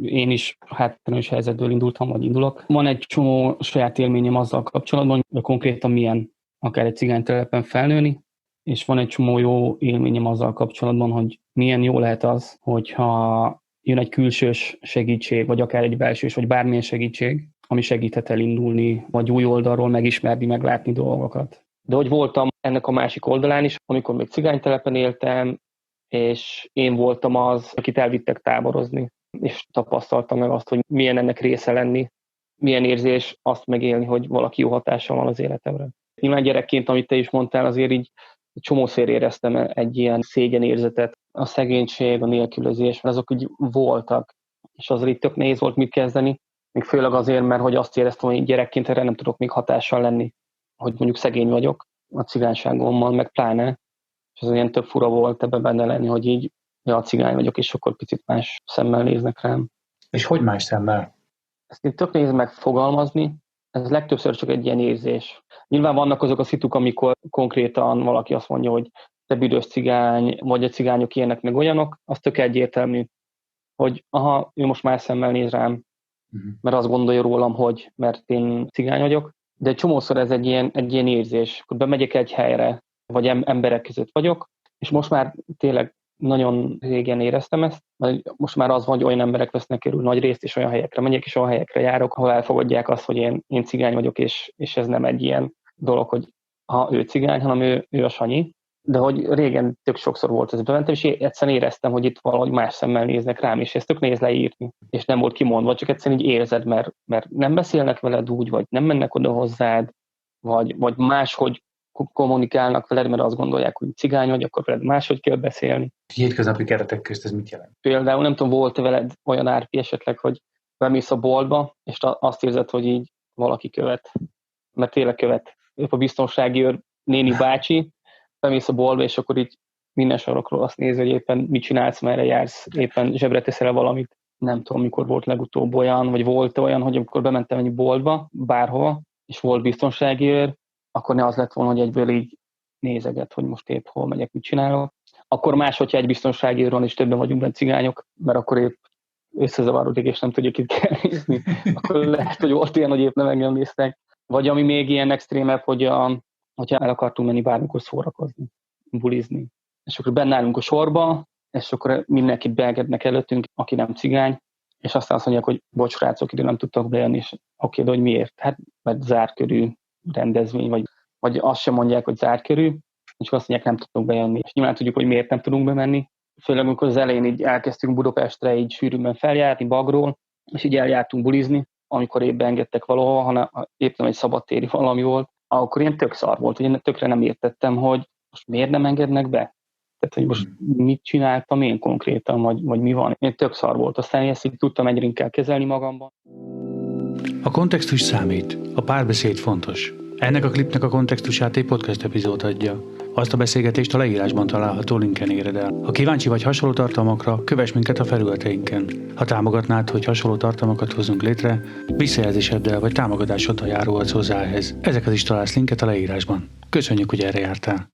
Én is hátrányos helyzetből indultam, vagy indulok. Van egy csomó saját élményem azzal kapcsolatban, hogy konkrétan milyen akár egy cigánytelepen felnőni, és van egy csomó jó élményem azzal kapcsolatban, hogy milyen jó lehet az, hogyha jön egy külsős segítség, vagy akár egy belsős, vagy bármilyen segítség, ami segíthet elindulni, vagy új oldalról megismerni, meglátni dolgokat. De hogy voltam ennek a másik oldalán is, amikor még cigánytelepen éltem, és én voltam az, akit elvittek táborozni, és tapasztaltam meg azt, hogy milyen ennek része lenni, milyen érzés azt megélni, hogy valaki jó hatással van az életemre. Nyilván gyerekként, amit te is mondtál, azért így csomószor éreztem egy ilyen szégyenérzetet, a szegénység, a nélkülözés, mert azok úgy voltak, és azért így tök nehéz volt mit kezdeni, még főleg azért, mert hogy azt éreztem, hogy gyerekként erre nem tudok még hatással lenni, hogy mondjuk szegény vagyok a cigányságommal, meg pláne, és az ilyen tök fura volt ebben benne lenni, hogy így ja, cigány vagyok, és akkor picit más szemmel néznek rám. És hogy más szemmel? Ezt így tök nehéz megfogalmazni, ez legtöbbször csak egy ilyen érzés. Nyilván vannak azok a szituk, amikor konkrétan valaki azt mondja, hogy te büdös cigány, vagy a cigányok ilyenek meg olyanok, az tök egyértelmű, hogy aha, ő most más szemmel néz rám, mert azt gondolja rólam, hogy mert én cigány vagyok, de egy csomószor ez egy ilyen érzés, hogy bemegyek egy helyre, vagy emberek között vagyok, és most már tényleg nagyon régen éreztem ezt, mert most már az van, hogy olyan emberek vesznek körül nagy részt, és olyan helyekre megyek, és olyan helyekre járok, ahol elfogadják azt, hogy én cigány vagyok, és ez nem egy ilyen dolog, hogy ha ő cigány, hanem ő a Sanyi. De hogy régen tök sokszor volt ez, bementem, és egyszerűen éreztem, hogy itt valahogy más szemmel néznek rám, és ezt tök nehéz leírni. És nem volt kimondva, csak egyszerűen így érzed, mert nem beszélnek veled úgy, vagy nem mennek oda hozzád, vagy máshogy kommunikálnak veled, mert azt gondolják, hogy cigány vagy, akkor veled máshogy kell beszélni. Hétköznapi keretek közt ez mit jelent? Például nem tudom, volt veled olyan árpi esetleg, hogy bemész a boltba, és azt érzed, hogy így valaki követ. Mert tényleg követ. Épp a biztonsági őr néni bácsi, bemész a boltba, és akkor így minden sarokról azt néz, hogy éppen mit csinálsz, merre jársz, éppen zsebre teszel valamit. Nem tudom, mikor volt legutóbb olyan, vagy volt olyan, hogy amikor bementem egy boltba, bárhova, és volt biztonsági őr, akkor ne az lett volna, hogy egyből így nézeget, hogy most épp hol megyek, mit csinálok. Akkor más, hogyha egy biztonsági őr van, és többen vagyunk benne cigányok, mert akkor épp összezavarodik, és nem tudjuk, itt kell nézni. Akkor lehet, hogy volt ilyen, hogy épp nem engem néztek. Vagy ami még ilyen extrémebb, hogyha el akartunk menni bármikor szórakozni, bulizni. És akkor benne állunk a sorba, és akkor mindenkit beengednek előttünk, aki nem cigány, és aztán azt mondják, hogy bocs, srácok, ide nem tudtak bejönni, és oké, de hogy miért? Hát, mert zártkörű rendezvény, vagy azt sem mondják, hogy zártkörű, és azt mondják, nem tudtunk bejönni. És nyilván tudjuk, hogy miért nem tudunk bemenni. Főleg, amikor az elején így elkezdtünk Budapestre így sűrűbben feljárni Bagról, és így eljártunk bulizni, amikor épp beengedtek valahol, hanem épp nem egy szabadtéri valami volt, akkor ilyen tök szar volt, hogy én tökre nem értettem, hogy most miért nem engednek be? Tehát, hogy most mit csináltam én konkrétan, vagy mi van. Én tök szar volt. Aztán ezt így tudtam egyre inkább kezelni magamban. A kontextus számít. A párbeszéd fontos. Ennek a klipnek a kontextusát egy podcast epizód adja. Azt a beszélgetést a leírásban található linken éred el. Ha kíváncsi vagy hasonló tartalmakra, kövess minket a felületeinken. Ha támogatnád, hogy hasonló tartalmakat hozzunk létre, visszajelzéseddel vagy támogatásoddal járulhatsz hozzá ehhez. Ezekhez is találsz linket a leírásban. Köszönjük, hogy erre jártál!